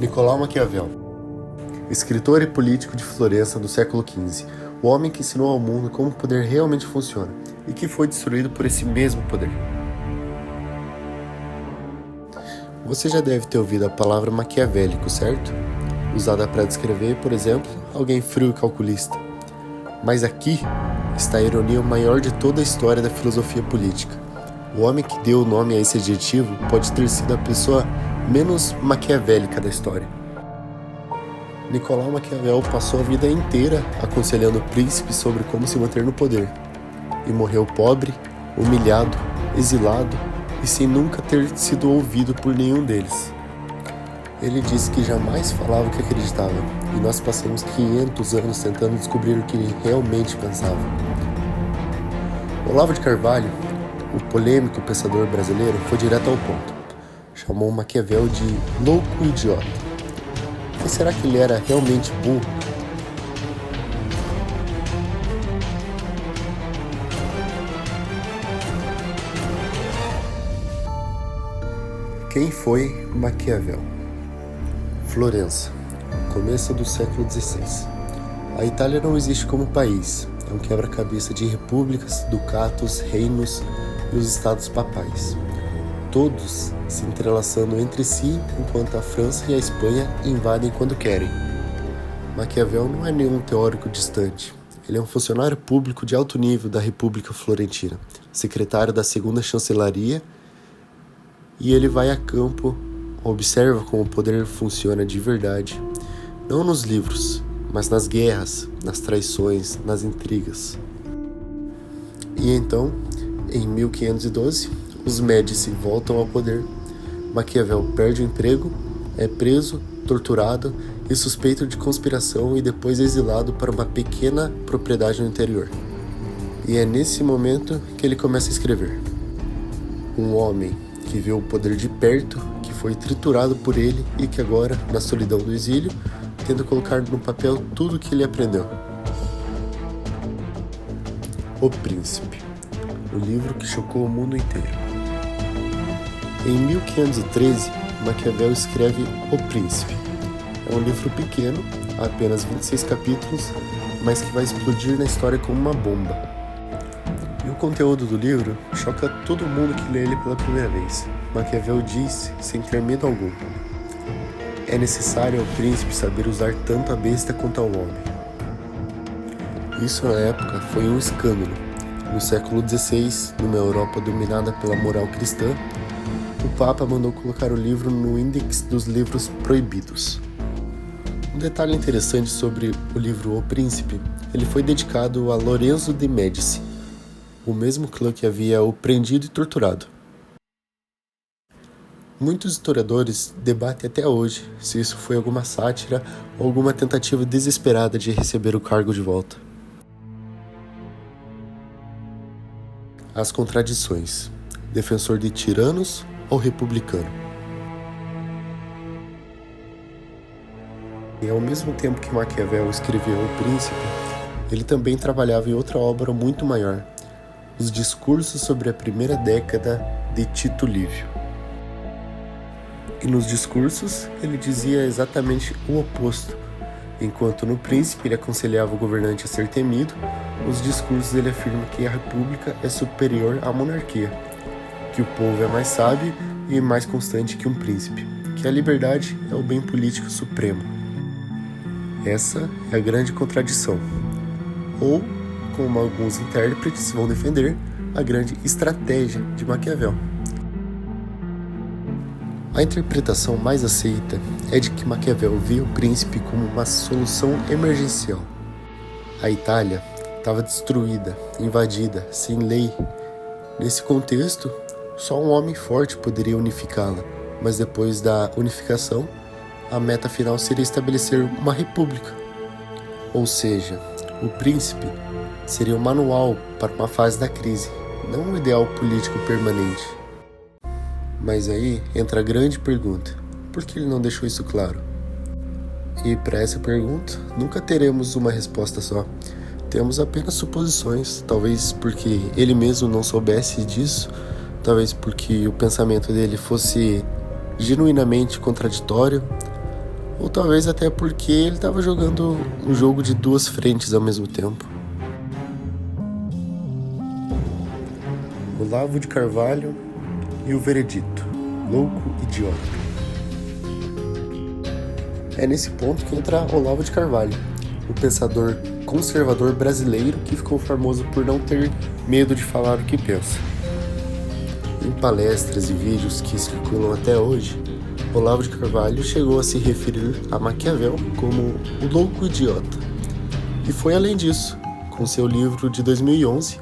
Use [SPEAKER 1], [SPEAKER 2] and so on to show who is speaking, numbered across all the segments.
[SPEAKER 1] Nicolau Maquiavel, escritor e político de Florença do século XV, o homem que ensinou ao mundo como o poder realmente funciona e que foi destruído por esse mesmo poder. Você já deve ter ouvido a palavra maquiavélico, certo? Usada para descrever, por exemplo, alguém frio e calculista. Mas aqui está a ironia maior de toda a história da filosofia política. O homem que deu o nome a esse adjetivo pode ter sido a pessoa menos maquiavélica da história. Nicolau Maquiavel passou a vida inteira aconselhando príncipes sobre como se manter no poder, e morreu pobre, humilhado, exilado e sem nunca ter sido ouvido por nenhum deles. Ele disse que jamais falava o que acreditava, e nós passamos 500 anos tentando descobrir o que ele realmente pensava. Olavo de Carvalho, o polêmico pensador brasileiro, foi direto ao ponto. Chamou Maquiavel de louco idiota. Mas será que ele era realmente burro? Quem foi Maquiavel? Florença, começo do século XVI. A Itália não existe como país, é um quebra-cabeça de repúblicas, ducados, reinos e os estados papais, todos se entrelaçando entre si enquanto a França e a Espanha invadem quando querem. Maquiavel não é nenhum teórico distante, ele é um funcionário público de alto nível da República Florentina, secretário da segunda chancelaria, e ele vai a campo, observa como o poder funciona de verdade, não nos livros, mas nas guerras, nas traições, nas intrigas. E então, em 1512, os Médici voltam ao poder. Maquiavel perde o emprego, é preso, torturado e suspeito de conspiração e depois exilado para uma pequena propriedade no interior. E é nesse momento que ele começa a escrever. Um homem que viu o poder de perto, que foi triturado por ele e que agora, na solidão do exílio, tenta colocar no papel tudo o que ele aprendeu. O Príncipe, o livro que chocou o mundo inteiro. Em 1513, Maquiavel escreve O Príncipe. É um livro pequeno, apenas 26 capítulos, mas que vai explodir na história como uma bomba. E o conteúdo do livro choca todo mundo que lê ele pela primeira vez. Maquiavel diz, sem ter medo algum: é necessário ao príncipe saber usar tanto a besta quanto ao homem. Isso na época foi um escândalo. No século XVI, numa Europa dominada pela moral cristã, o Papa mandou colocar o livro no índex dos livros proibidos. Um detalhe interessante sobre o livro O Príncipe: ele foi dedicado a Lorenzo de Médici, o mesmo clã que havia o prendido e torturado. Muitos historiadores debatem até hoje se isso foi alguma sátira ou alguma tentativa desesperada de receber o cargo de volta. As contradições: defensor de tiranos ou republicano? E ao mesmo tempo que Maquiavel escreveu O Príncipe, ele também trabalhava em outra obra muito maior, os discursos sobre a primeira década de Tito Livio. E nos discursos ele dizia exatamente o oposto. Enquanto no Príncipe ele aconselhava o governante a ser temido, nos discursos ele afirma que a república é superior à monarquia, que o povo é mais sábio e mais constante que um príncipe, que a liberdade é o bem político supremo. Essa é a grande contradição, ou, como alguns intérpretes vão defender, a grande estratégia de Maquiavel. A interpretação mais aceita é de que Maquiavel via o príncipe como uma solução emergencial. A Itália estava destruída, invadida, sem lei. Nesse contexto, só um homem forte poderia unificá-la, mas depois da unificação, a meta final seria estabelecer uma república. Ou seja, o príncipe seria um manual para uma fase da crise, não um ideal político permanente. Mas aí entra a grande pergunta: por que ele não deixou isso claro? E para essa pergunta, nunca teremos uma resposta só. Temos apenas suposições, talvez porque ele mesmo não soubesse disso, talvez porque o pensamento dele fosse genuinamente contraditório, Ou talvez até porque ele estava jogando um jogo de duas frentes ao mesmo tempo. Olavo de Carvalho e o Veredito: louco idiota. É nesse ponto que entra Olavo de Carvalho, o pensador conservador brasileiro que ficou famoso por não ter medo de falar o que pensa. Em palestras e vídeos que circulam até hoje, Olavo de Carvalho chegou a se referir a Maquiavel como o louco idiota. E foi além disso, com seu livro de 2011,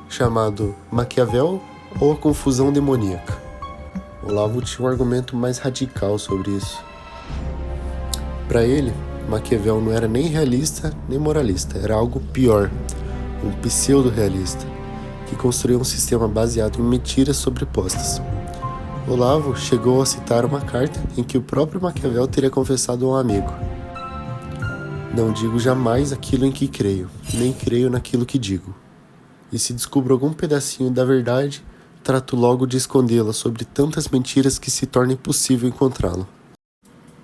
[SPEAKER 1] chamado Maquiavel ou a Confusão Demoníaca. Olavo tinha um argumento mais radical sobre isso. Para ele, Maquiavel não era nem realista nem moralista, era algo pior, um pseudo-realista, que construiu um sistema baseado em mentiras sobrepostas. Olavo chegou a citar uma carta em que o próprio Maquiavel teria confessado a um amigo: "Não digo jamais aquilo em que creio, nem creio naquilo que digo. E se descubro algum pedacinho da verdade, trato logo de escondê-la sobre tantas mentiras que se torna impossível encontrá-la."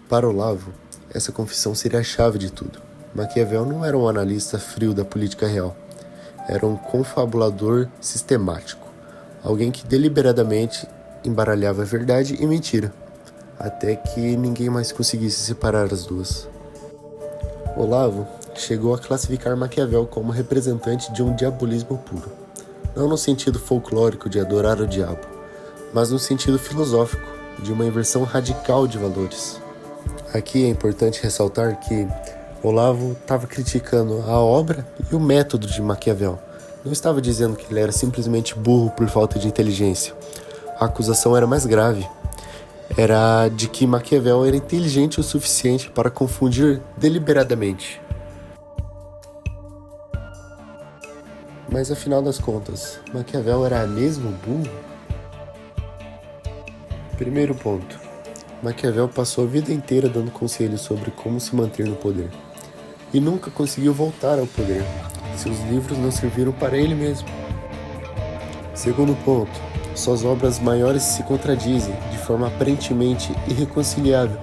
[SPEAKER 1] Para Olavo, essa confissão seria a chave de tudo. Maquiavel não era um analista frio da política real. Era um confabulador sistemático, alguém que deliberadamente embaralhava a verdade e mentira, até que ninguém mais conseguisse separar as duas. Olavo chegou a classificar Maquiavel como representante de um diabolismo puro, não no sentido folclórico de adorar o diabo, mas no sentido filosófico, de uma inversão radical de valores. Aqui é importante ressaltar que Olavo estava criticando a obra e o método de Maquiavel. Não estava dizendo que ele era simplesmente burro por falta de inteligência. A acusação era mais grave. Era de que Maquiavel era inteligente o suficiente para confundir deliberadamente. Mas afinal das contas, Maquiavel era mesmo burro? Primeiro ponto. Maquiavel passou a vida inteira dando conselhos sobre como se manter no poder. E nunca conseguiu voltar ao poder. Seus livros não serviram para ele mesmo. Segundo ponto. Suas obras maiores se contradizem de forma aparentemente irreconciliável.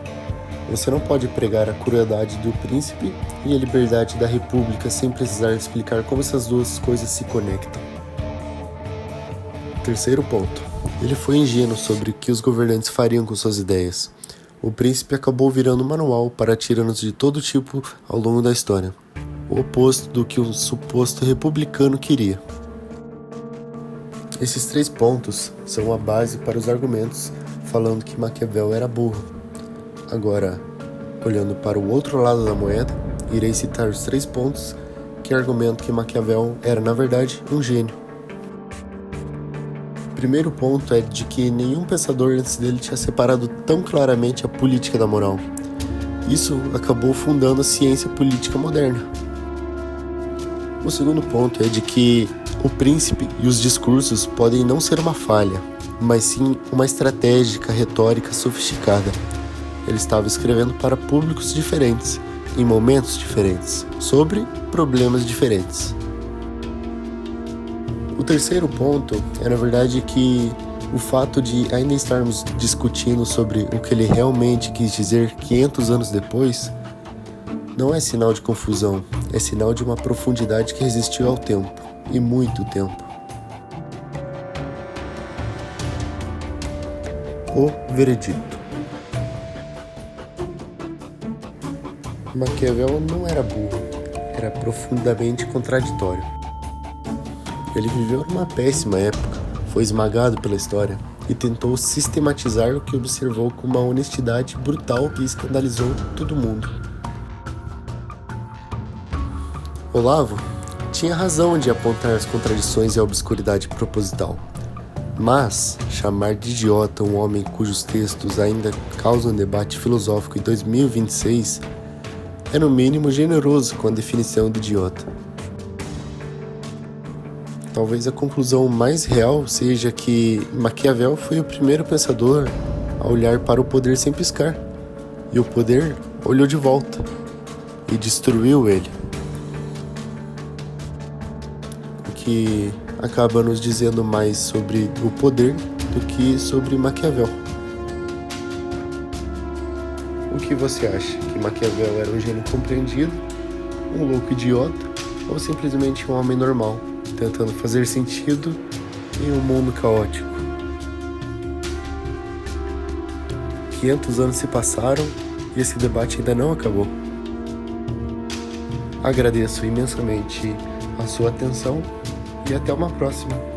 [SPEAKER 1] Você não pode pregar a crueldade do príncipe e a liberdade da república sem precisar explicar como essas duas coisas se conectam. Terceiro ponto. Ele foi ingênuo sobre o que os governantes fariam com suas ideias. O príncipe acabou virando um manual para tiranos de todo tipo ao longo da história, o oposto do que um suposto republicano queria. Esses 3 pontos são a base para os argumentos falando que Maquiavel era burro. Agora, olhando para o outro lado da moeda, irei citar os 3 pontos que argumentam que Maquiavel era, na verdade, um gênio. O primeiro ponto é de que nenhum pensador antes dele tinha separado tão claramente a política da moral. Isso acabou fundando a ciência política moderna. O segundo ponto é de que o príncipe e os discursos podem não ser uma falha, mas sim uma estratégia retórica sofisticada. Ele estava escrevendo para públicos diferentes, em momentos diferentes, sobre problemas diferentes. O terceiro ponto é, na verdade, que o fato de ainda estarmos discutindo sobre o que ele realmente quis dizer 500 anos depois não é sinal de confusão, é sinal de uma profundidade que resistiu ao tempo, e muito tempo. O veredito. Maquiavel não era burro, era profundamente contraditório. Ele viveu numa péssima época, foi esmagado pela história e tentou sistematizar o que observou com uma honestidade brutal que escandalizou todo mundo. Olavo tinha razão de apontar as contradições e a obscuridade proposital, mas chamar de idiota um homem cujos textos ainda causam debate filosófico em 2026 é no mínimo generoso com a definição de idiota. Talvez a conclusão mais real seja que Maquiavel foi o primeiro pensador a olhar para o poder sem piscar, e o poder olhou de volta e destruiu ele. O que acaba nos dizendo mais sobre o poder do que sobre Maquiavel. O que você acha? Que Maquiavel era um gênio compreendido, um louco idiota ou simplesmente um homem normal, tentando fazer sentido em um mundo caótico? 500 anos se passaram e esse debate ainda não acabou. Agradeço imensamente a sua atenção e até uma próxima.